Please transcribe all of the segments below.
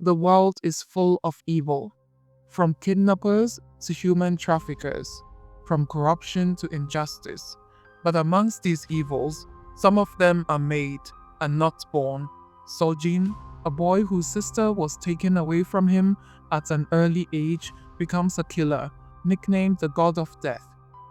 The world is full of evil, from kidnappers to human traffickers, from corruption to injustice. But amongst these evils, some of them are made and not born. Sojin, a boy whose sister was taken away from him at an early age, becomes a killer, nicknamed the God of Death.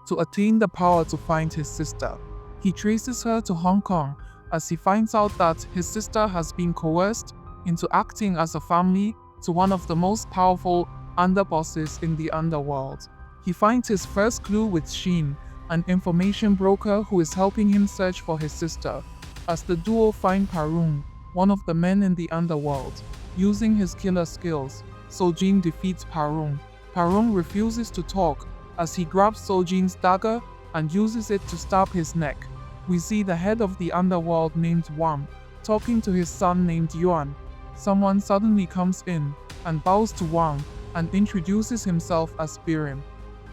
To attain the power to find his sister, he traces her to Hong Kong as he finds out that his sister has been coerced into acting as a family to one of the most powerful underbosses in the underworld. He finds his first clue with Shin, an information broker who is helping him search for his sister. As the duo find Parung, one of the men in the underworld, using his killer skills, Sojin defeats Parung. Parung refuses to talk as he grabs Sojin's dagger and uses it to stab his neck. We see the head of the underworld named Wang talking to his son named Yuan. Someone suddenly comes in and bows to Wang and introduces himself as Birim.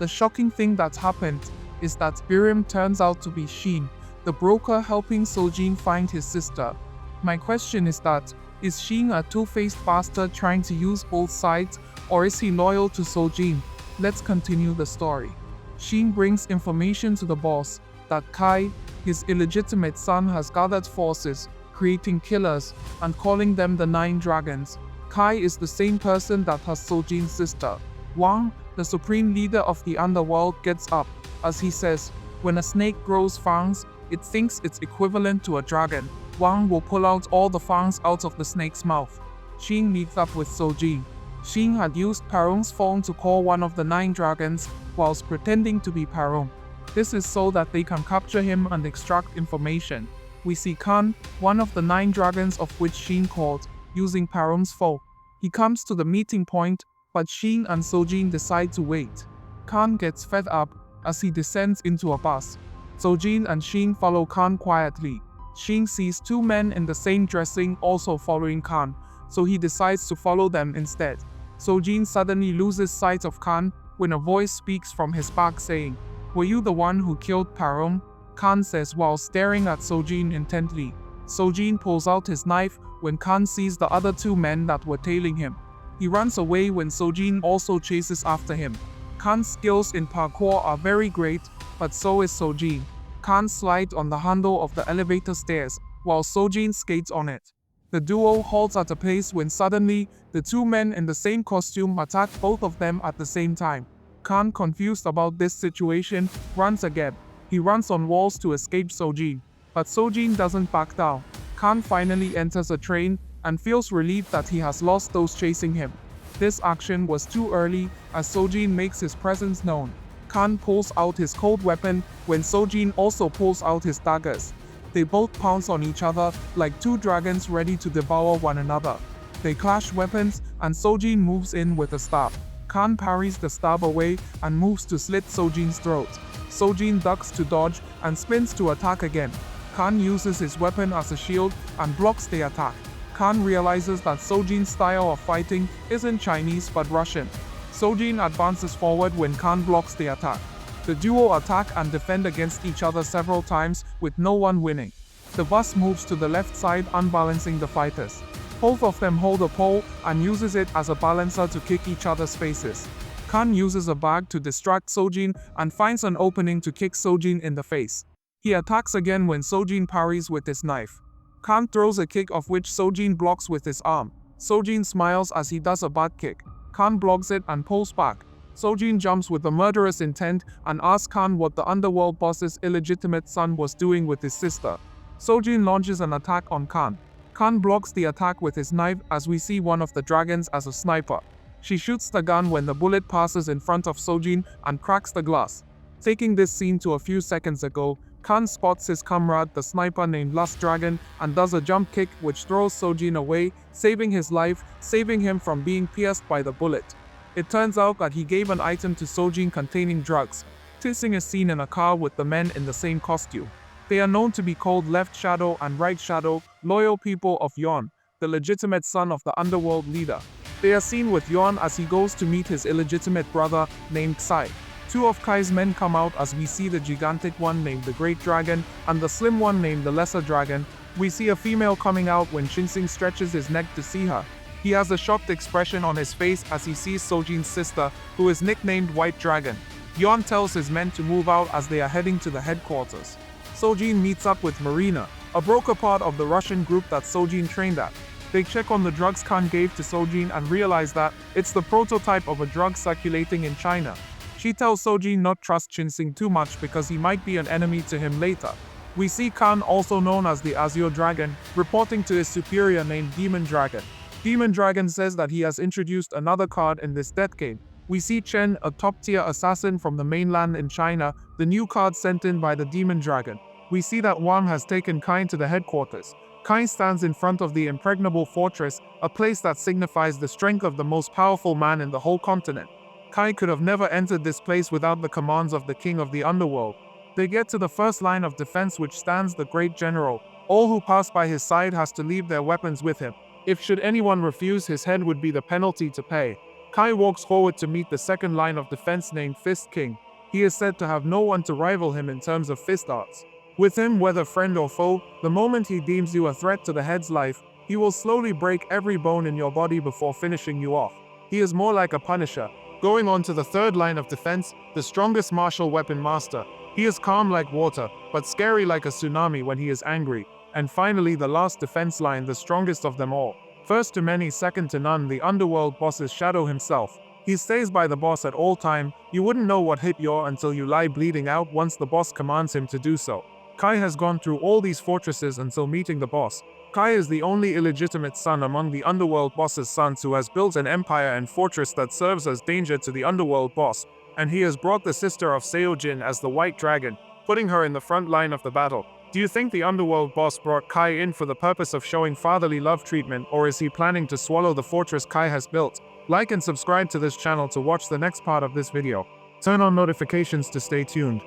The shocking thing that happened is that Birim turns out to be Shin, the broker helping Sojin find his sister. My question is Shin a two-faced bastard trying to use both sides, or is he loyal to Sojin? Let's continue the story. Shin brings information to the boss that Kai, his illegitimate son, has gathered forces, creating killers and calling them the Nine Dragons. Kai is the same person that has Sojin's sister. Wang, the supreme leader of the underworld, gets up as he says, when a snake grows fangs, it thinks it's equivalent to a dragon. Wang will pull out all the fangs out of the snake's mouth. Shin meets up with Sojin. Shin had used Parung's phone to call one of the Nine Dragons whilst pretending to be Parung. This is so that they can capture him and extract information. We see Khan, one of the Nine Dragons of which Shin called, using Parung's phone. He comes to the meeting point, but Shin and Sojin decide to wait. Khan gets fed up as he descends into a bus. Sojin and Shin follow Khan quietly. Shin sees two men in the same dressing also following Khan, so he decides to follow them instead. Sojin suddenly loses sight of Khan when a voice speaks from his back saying, "Were you the one who killed Parung?" Khan says while staring at Sojin intently. Sojin pulls out his knife when Khan sees the other two men that were tailing him. He runs away when Sojin also chases after him. Khan's skills in parkour are very great, but so is Sojin. Khan slides on the handle of the elevator stairs, while Sojin skates on it. The duo halts at a place when suddenly, the two men in the same costume attack both of them at the same time. Khan, confused about this situation, runs again. He runs on walls to escape Sojin, but Sojin doesn't back down. Khan finally enters a train and feels relieved that he has lost those chasing him. This action was too early as Sojin makes his presence known. Khan pulls out his cold weapon when Sojin also pulls out his daggers. They both pounce on each other like two dragons ready to devour one another. They clash weapons and Sojin moves in with a stab. Khan parries the stab away and moves to slit Sojin's throat. Sojin ducks to dodge and spins to attack again. Khan uses his weapon as a shield and blocks the attack. Khan realizes that Sojin's style of fighting isn't Chinese but Russian. Sojin advances forward when Khan blocks the attack. The duo attack and defend against each other several times with no one winning. The bus moves to the left side, unbalancing the fighters. Both of them hold a pole and uses it as a balancer to kick each other's faces. Khan uses a bag to distract Sojin and finds an opening to kick Sojin in the face. He attacks again when Sojin parries with his knife. Khan throws a kick of which Sojin blocks with his arm. Sojin smiles as he does a butt kick. Khan blocks it and pulls back. Sojin jumps with a murderous intent and asks Khan what the underworld boss's illegitimate son was doing with his sister. Sojin launches an attack on Khan. Khan blocks the attack with his knife as we see one of the dragons as a sniper. She shoots the gun when the bullet passes in front of Sojin and cracks the glass. Taking this scene to a few seconds ago, Khan spots his comrade, the sniper named Last Dragon, and does a jump kick which throws Sojin away, saving his life, saving him from being pierced by the bullet. It turns out that he gave an item to Sojin containing drugs. Tissing is seen in a car with the men in the same costume. They are known to be called Left Shadow and Right Shadow, loyal people of Yon, the legitimate son of the underworld leader. They are seen with Yon as he goes to meet his illegitimate brother named Sai. Two of Kai's men come out as we see the gigantic one named the Great Dragon and the slim one named the Lesser Dragon. We see a female coming out when Shinsing stretches his neck to see her. He has a shocked expression on his face as he sees Sojin's sister, who is nicknamed White Dragon. Yeon tells his men to move out as they are heading to the headquarters. Sojin meets up with Marina, a broker part of the Russian group that Sojin trained at. They check on the drugs Khan gave to Sojin and realize that it's the prototype of a drug circulating in China. She tells Sojin not trust Chinsing too much because he might be an enemy to him later. We see Khan, also known as the Azure Dragon, reporting to his superior named Demon Dragon. Demon Dragon says that he has introduced another card in this death game. We see Chen, a top-tier assassin from the mainland in China, the new card sent in by the Demon Dragon. We see that Wang has taken Kai to the headquarters. Kai stands in front of the impregnable fortress, a place that signifies the strength of the most powerful man in the whole continent. Kai could have never entered this place without the commands of the king of the underworld. They get to the first line of defense, which stands the great general. All who pass by his side has to leave their weapons with him. If should anyone refuse, his head would be the penalty to pay. Kai walks forward to meet the second line of defense named Fist King. He is said to have no one to rival him in terms of fist arts. With him, whether friend or foe, the moment he deems you a threat to the head's life, he will slowly break every bone in your body before finishing you off. He is more like a punisher. Going on to the third line of defense, the strongest martial weapon master. He is calm like water, but scary like a tsunami when he is angry. And finally, the last defense line, the strongest of them all. First to many, second to none, the underworld boss's shadow himself. He stays by the boss at all time. You wouldn't know what hit you until you lie bleeding out once the boss commands him to do so. Kai has gone through all these fortresses until meeting the boss. Kai is the only illegitimate son among the underworld boss's sons who has built an empire and fortress that serves as danger to the underworld boss, and he has brought the sister of Seojin as the White Dragon, putting her in the front line of the battle. Do you think the underworld boss brought Kai in for the purpose of showing fatherly love treatment, or is he planning to swallow the fortress Kai has built? Like and subscribe to this channel to watch the next part of this video. Turn on notifications to stay tuned.